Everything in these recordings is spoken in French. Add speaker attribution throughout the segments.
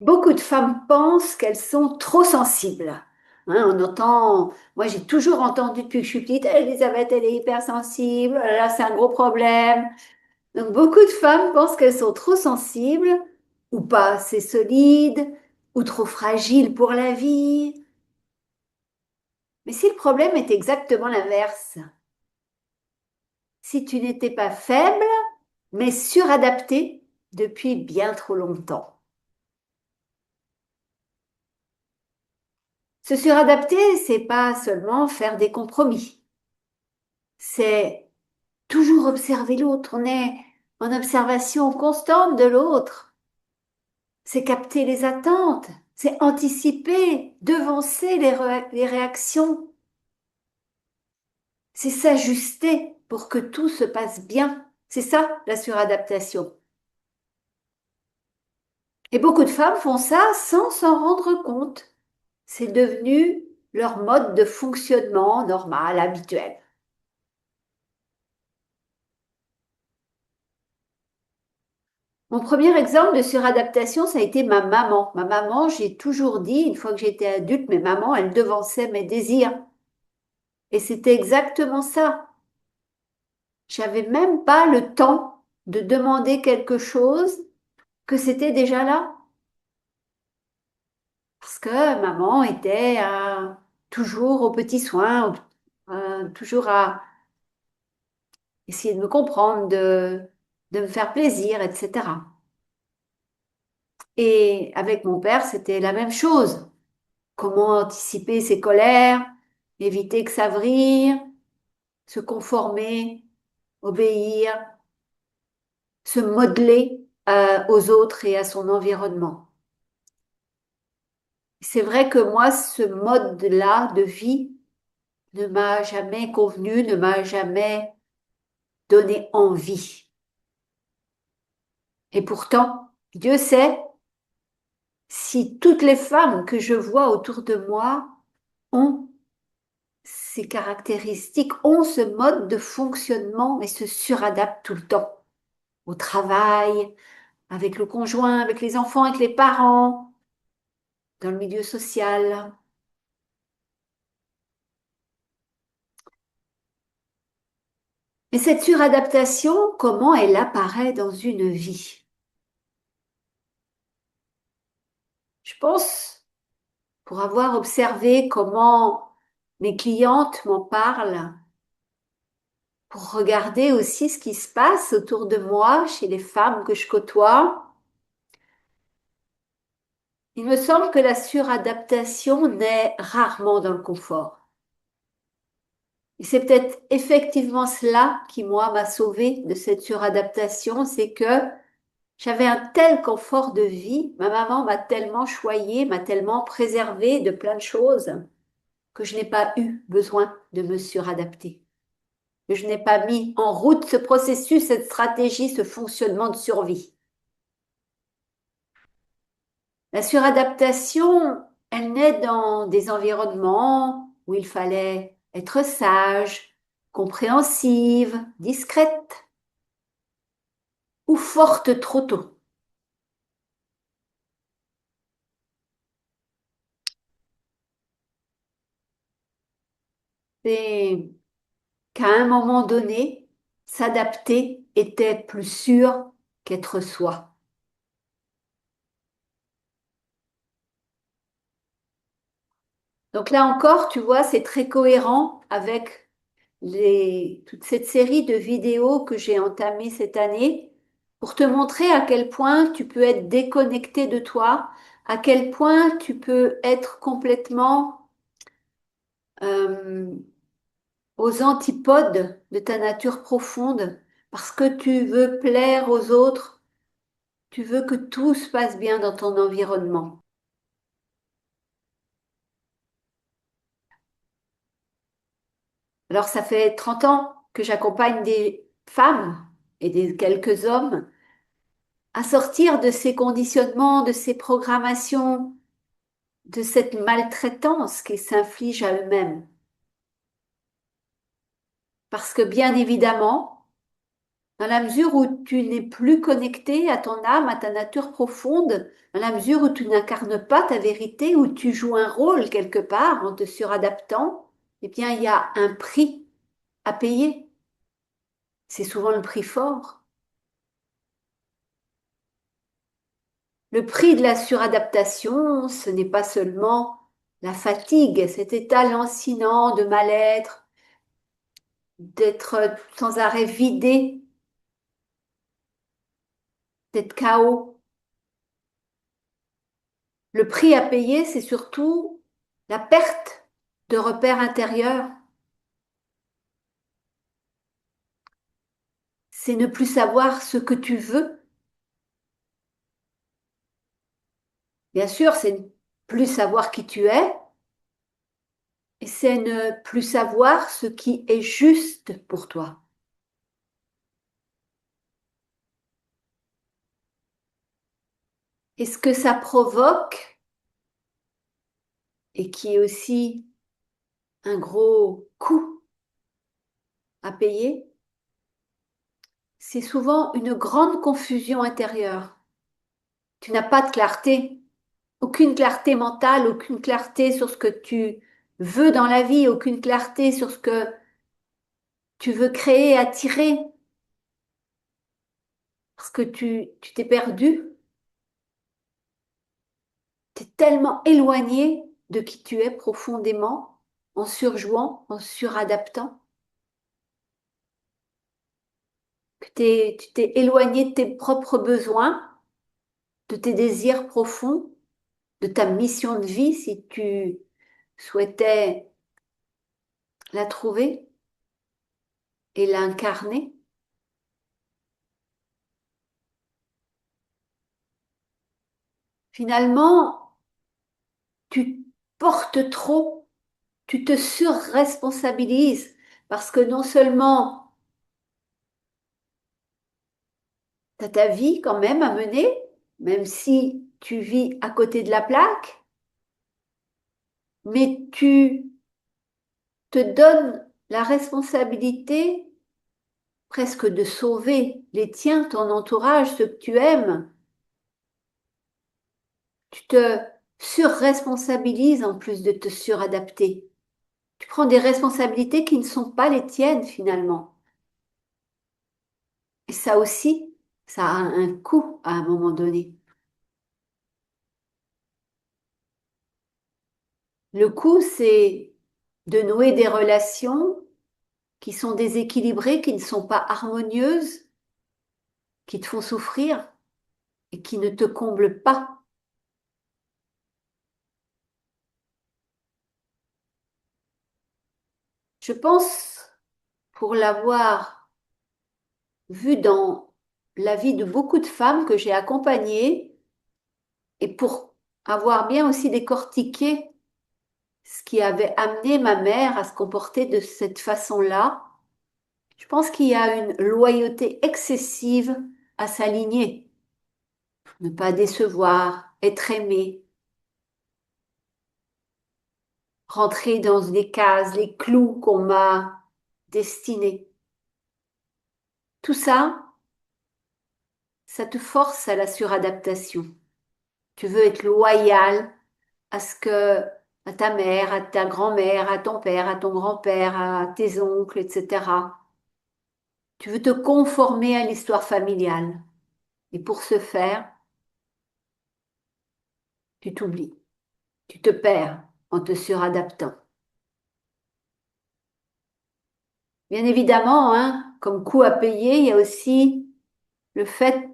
Speaker 1: Beaucoup de femmes pensent qu'elles sont trop sensibles. On entend, moi j'ai toujours entendu depuis que je suis petite, Elisabeth, elle est hypersensible, là c'est un gros problème. Donc beaucoup de femmes pensent qu'elles sont trop sensibles ou pas assez solides ou trop fragiles pour la vie. Mais si le problème est exactement l'inverse, si tu n'étais pas faible, mais suradaptée depuis bien trop longtemps. Se suradapter, c'est pas seulement faire des compromis. C'est toujours observer l'autre. On est en observation constante de l'autre. C'est capter les attentes. C'est anticiper, devancer les réactions. C'est s'ajuster pour que tout se passe bien. C'est ça, la suradaptation. Et beaucoup de femmes font ça sans s'en rendre compte. C'est devenu leur mode de fonctionnement normal, habituel. Mon premier exemple de suradaptation, ça a été ma maman. Ma maman, j'ai toujours dit, une fois que j'étais adulte, mais maman, elle devançait mes désirs. Et c'était exactement ça. J'avais même pas le temps de demander quelque chose que c'était déjà là. Parce que maman était toujours aux petits soins, toujours à essayer de me comprendre, de me faire plaisir, etc. Et avec mon père, c'était la même chose. Comment anticiper ses colères, éviter que ça vrille, se conformer, obéir, se modeler aux autres et à son environnement. C'est vrai que moi, ce mode-là de vie ne m'a jamais convenu, ne m'a jamais donné envie. Et pourtant, Dieu sait si toutes les femmes que je vois autour de moi ont ces caractéristiques, ont ce mode de fonctionnement et se suradaptent tout le temps au travail, avec le conjoint, avec les enfants, avec les parents, dans le milieu social. Mais cette suradaptation, comment elle apparaît dans une vie? Je pense, pour avoir observé comment mes clientes m'en parlent, pour regarder aussi ce qui se passe autour de moi, chez les femmes que je côtoie, il me semble que la suradaptation naît rarement dans le confort. Et c'est peut-être effectivement cela qui, moi, m'a sauvée de cette suradaptation, c'est que j'avais un tel confort de vie, ma maman m'a tellement choyée, m'a tellement préservée de plein de choses, que je n'ai pas eu besoin de me suradapter. Que je n'ai pas mis en route ce processus, cette stratégie, ce fonctionnement de survie. La suradaptation, elle naît dans des environnements où il fallait être sage, compréhensive, discrète ou forte trop tôt. C'est qu'à un moment donné, s'adapter était plus sûr qu'être soi. Donc là encore, tu vois, c'est très cohérent avec toute cette série de vidéos que j'ai entamées cette année pour te montrer à quel point tu peux être déconnecté de toi, à quel point tu peux être complètement euh, aux antipodes de ta nature profonde parce que tu veux plaire aux autres, tu veux que tout se passe bien dans ton environnement. Alors ça fait 30 ans que j'accompagne des femmes et des quelques hommes à sortir de ces conditionnements, de ces programmations, de cette maltraitance qu'ils s'infligent à eux-mêmes. Parce que bien évidemment, dans la mesure où tu n'es plus connecté à ton âme, à ta nature profonde, dans la mesure où tu n'incarnes pas ta vérité, où tu joues un rôle quelque part en te suradaptant, eh bien, il y a un prix à payer. C'est souvent le prix fort. Le prix de la suradaptation, ce n'est pas seulement la fatigue, cet état lancinant de mal-être, d'être sans arrêt vidé, d'être KO. Le prix à payer, c'est surtout la perte de repères intérieurs. C'est ne plus savoir ce que tu veux. Bien sûr, c'est ne plus savoir qui tu es et c'est ne plus savoir ce qui est juste pour toi. Et ce que ça provoque, et qui est aussi un gros coût à payer, c'est souvent une grande confusion intérieure. Tu n'as pas de clarté, aucune clarté mentale, aucune clarté sur ce que tu veux dans la vie, aucune clarté sur ce que tu veux créer, attirer, parce que tu t'es perdu, tu es tellement éloigné de qui tu es profondément, en surjouant, en suradaptant, que tu t'es éloigné de tes propres besoins, de tes désirs profonds, de ta mission de vie, si tu souhaitais la trouver et l'incarner. Finalement, tu portes trop, tu te surresponsabilises parce que non seulement tu as ta vie quand même à mener, même si tu vis à côté de la plaque, mais tu te donnes la responsabilité presque de sauver les tiens, ton entourage, ceux que tu aimes. Tu te surresponsabilises en plus de te suradapter. Tu prends des responsabilités qui ne sont pas les tiennes finalement. Et ça aussi, ça a un coût à un moment donné. Le coût, c'est de nouer des relations qui sont déséquilibrées, qui ne sont pas harmonieuses, qui te font souffrir et qui ne te comblent pas. Je pense, pour l'avoir vu dans la vie de beaucoup de femmes que j'ai accompagnées et pour avoir bien aussi décortiqué ce qui avait amené ma mère à se comporter de cette façon-là, je pense qu'il y a une loyauté excessive à s'aligner, ne pas décevoir, être aimé, rentrer dans les cases, les clous qu'on m'a destinés. Tout ça, ça te force à la suradaptation. Tu veux être loyal à ce que, à ta mère, à ta grand-mère, à ton père, à ton grand-père, à tes oncles, etc. Tu veux te conformer à l'histoire familiale. Et pour ce faire, tu t'oublies, tu te perds en te suradaptant. Bien évidemment, hein, comme coût à payer, il y a aussi le fait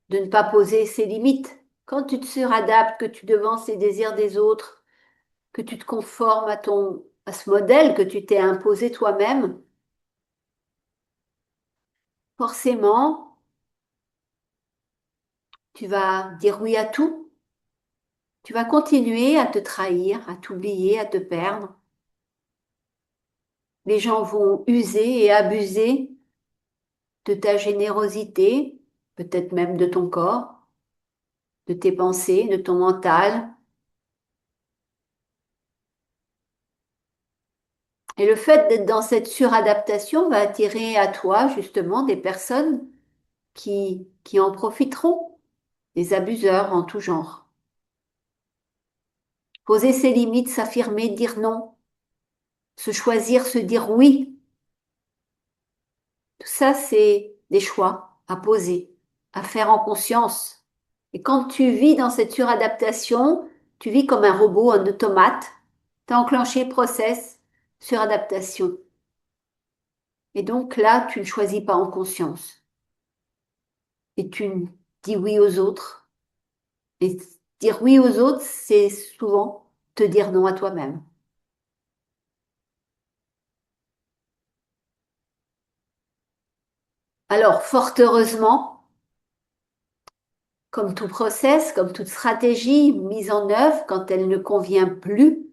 Speaker 1: de ne pas poser ses limites. Quand tu te suradaptes, que tu devances les désirs des autres, que tu te conformes à ce modèle que tu t'es imposé toi-même, forcément, tu vas dire oui à tout. Tu vas continuer à te trahir, à t'oublier, à te perdre. Les gens vont user et abuser de ta générosité, peut-être même de ton corps, de tes pensées, de ton mental. Et le fait d'être dans cette suradaptation va attirer à toi justement des personnes qui en profiteront, des abuseurs en tout genre. Poser ses limites, s'affirmer, dire non, se choisir, se dire oui, tout ça, c'est des choix à poser, à faire en conscience. Et quand tu vis dans cette suradaptation, tu vis comme un robot, un automate. Tu as enclenché process, suradaptation. Et donc là, tu ne choisis pas en conscience. Et tu dis oui aux autres. Et dire oui aux autres, c'est souvent te dire non à toi-même. Alors, fort heureusement, comme tout process, comme toute stratégie mise en œuvre, quand elle ne convient plus,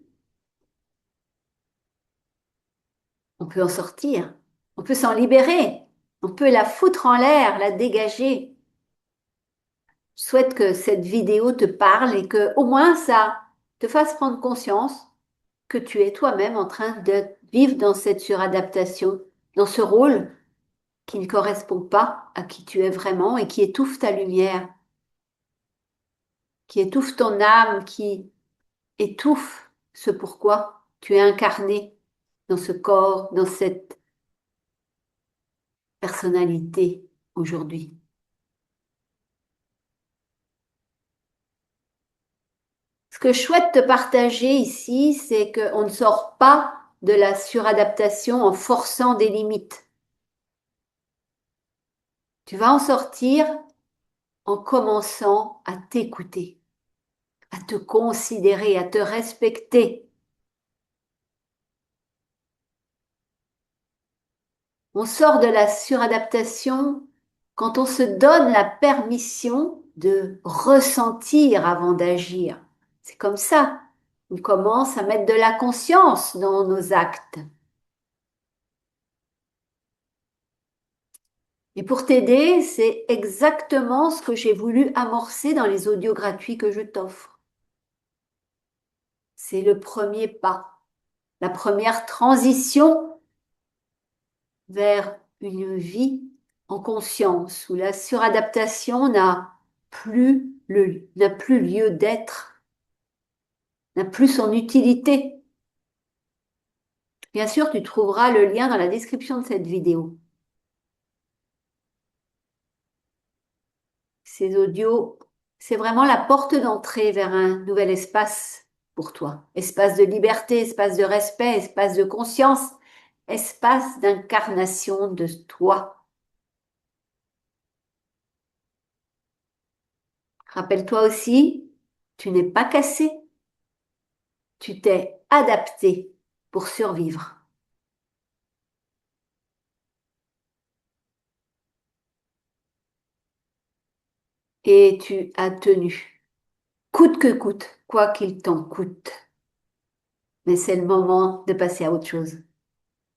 Speaker 1: on peut en sortir, on peut s'en libérer, on peut la foutre en l'air, la dégager. Je souhaite que cette vidéo te parle et que au moins ça te fasse prendre conscience que tu es toi-même en train de vivre dans cette suradaptation, dans ce rôle qui ne correspond pas à qui tu es vraiment et qui étouffe ta lumière, qui étouffe ton âme, qui étouffe ce pourquoi tu es incarné dans ce corps, dans cette personnalité aujourd'hui. Ce que je souhaite te partager ici, c'est qu'on ne sort pas de la suradaptation en forçant des limites. Tu vas en sortir en commençant à t'écouter, à te considérer, à te respecter. On sort de la suradaptation quand on se donne la permission de ressentir avant d'agir. C'est comme ça. On commence à mettre de la conscience dans nos actes. Et pour t'aider, c'est exactement ce que j'ai voulu amorcer dans les audios gratuits que je t'offre. C'est le premier pas, la première transition vers une vie en conscience où la suradaptation n'a plus lieu d'être, n'a plus son utilité. Bien sûr, tu trouveras le lien dans la description de cette vidéo. Ces audios, c'est vraiment la porte d'entrée vers un nouvel espace pour toi. Espace de liberté, espace de respect, espace de conscience, espace d'incarnation de toi. Rappelle-toi aussi, tu n'es pas cassé, tu t'es adapté pour survivre. Et tu as tenu, coûte que coûte, quoi qu'il t'en coûte. Mais c'est le moment de passer à autre chose.